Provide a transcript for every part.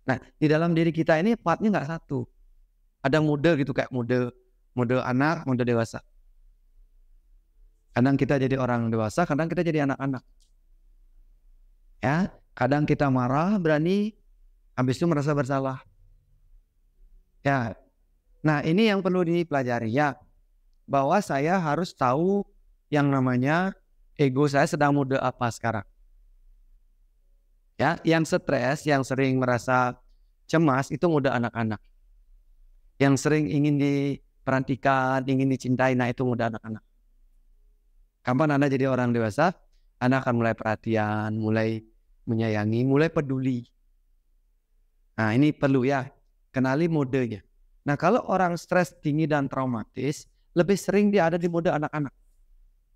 Nah, di dalam diri kita ini partnya nggak satu. Ada mode gitu, kayak mode anak, mode dewasa. Kadang kita jadi orang dewasa, kadang kita jadi anak-anak. Ya, kadang kita marah, berani, habis itu merasa bersalah. Ya, nah ini yang perlu dipelajari ya, bahwa saya harus tahu yang namanya ego saya sedang mode apa sekarang. Ya, yang stres, yang sering merasa cemas itu mode anak-anak. Yang sering ingin diperhatikan, ingin dicintai, nah itu mode anak-anak. Kapan Anda jadi orang dewasa, Anda akan mulai perhatian, mulai menyayangi, mulai peduli. Nah ini perlu ya, kenali modenya. Nah kalau orang stres tinggi dan traumatis, lebih sering dia ada di mode anak-anak.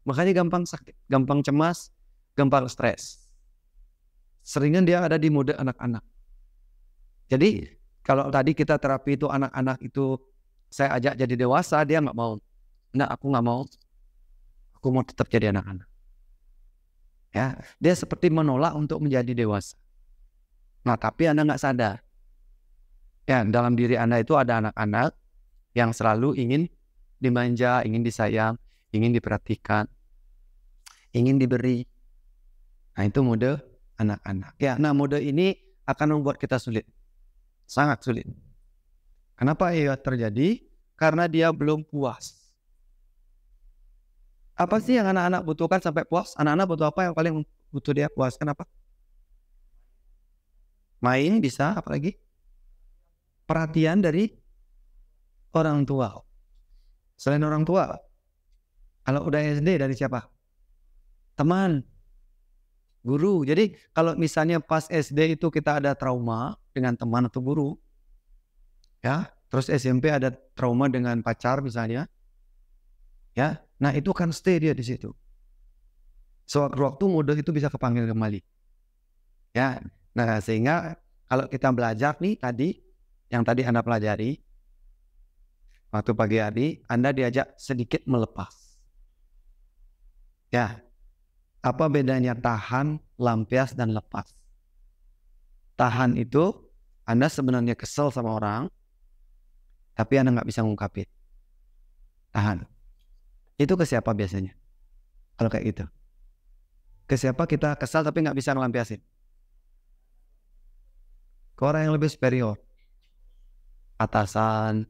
Makanya gampang sakit, gampang cemas, gampang stres. Seringnya dia ada di mode anak-anak. Jadi kalau tadi kita terapi itu anak-anak itu saya ajak jadi dewasa, dia nggak mau. Nah aku nggak mau, aku mau tetap jadi anak-anak. Ya, dia seperti menolak untuk menjadi dewasa. Nah tapi Anda nggak sadar. Ya, dalam diri Anda itu ada anak-anak yang selalu ingin dimanja, ingin disayang, ingin diperhatikan, ingin diberi. Nah itu mode anak-anak. Ya, nah mode ini akan membuat kita sulit. Sangat sulit. Kenapa ya terjadi? Karena dia belum puas. Apa sih yang anak-anak butuhkan sampai puas? Anak-anak butuh apa yang paling butuh dia puas? Kenapa? Main bisa, apalagi? Perhatian dari orang tua. Selain orang tua, kalau udah SD dari siapa? Teman, guru. Jadi kalau misalnya pas SD itu kita ada trauma dengan teman atau guru, ya, terus SMP ada trauma dengan pacar misalnya, ya, nah itu kan stay dia di situ. Sewaktu-waktu mode itu bisa kepanggil kembali, ya. Nah sehingga kalau kita belajar nih tadi, yang tadi Anda pelajari, waktu pagi hari Anda diajak sedikit melepas. Ya, apa bedanya tahan, lampias, dan lepas? Tahan itu Anda sebenarnya kesel sama orang, tapi Anda nggak bisa ngungkapin. Tahan. Itu ke siapa biasanya? Kalau kayak gitu. Ke siapa kita kesal tapi nggak bisa ngelampiasin? Ke orang yang lebih superior. Atasan.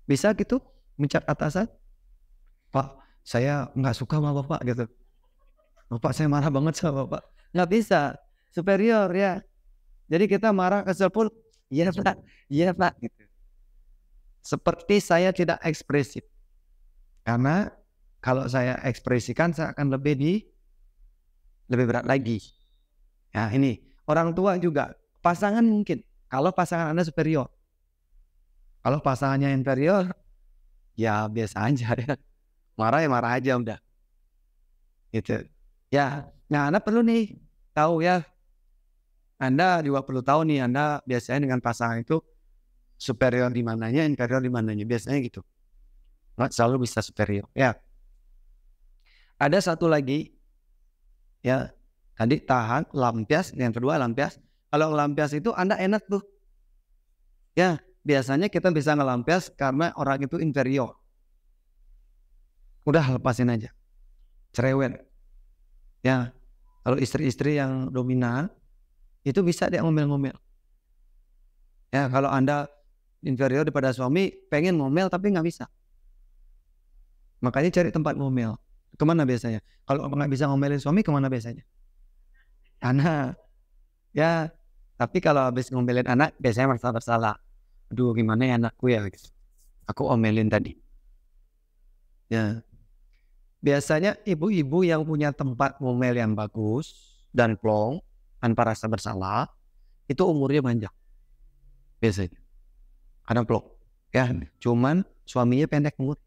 Bisa gitu? Mencat atasan? Pak, saya nggak suka sama Bapak gitu. Bapak saya marah banget sama Bapak. Nggak bisa. Superior ya. Jadi kita marah kesel pun, iya Pak, iya Pak. Gitu. Seperti saya tidak ekspresif. Karena kalau saya ekspresikan saya akan lebih berat lagi. Ya ini, orang tua juga. Pasangan mungkin. Kalau pasangan Anda superior. Kalau pasangannya inferior, ya biasa aja ya. Marah ya marah aja udah. Gitu. Ya, nah Anda perlu nih tahu ya. Anda juga perlu tahu nih, Anda biasanya dengan pasangan itu superior di mananya, inferior di mananya. Biasanya gitu. Nggak selalu bisa superior. Ya. Ada satu lagi, ya. Tadi tahan, lampias. Yang kedua lampias. Kalau lampias itu Anda enak tuh. Ya, biasanya kita bisa ngelampias karena orang itu inferior. Udah lepasin aja. Cerewet. Ya, kalau istri-istri yang dominan, itu bisa dia ngomel-ngomel. Ya, kalau Anda inferior daripada suami, pengen ngomel tapi nggak bisa. Makanya cari tempat ngomel. Kemana biasanya? Kalau nggak bisa ngomelin suami, kemana biasanya? Anak. Ya, tapi kalau habis ngomelin anak, biasanya merasa bersalah. Aduh, gimana ya anakku ya? Aku omelin tadi. Ya. Biasanya ibu-ibu yang punya tempat ngomel yang bagus dan plong tanpa rasa bersalah, itu umurnya panjang. Biasanya. Karena plong. Ya, cuman suaminya pendek umur.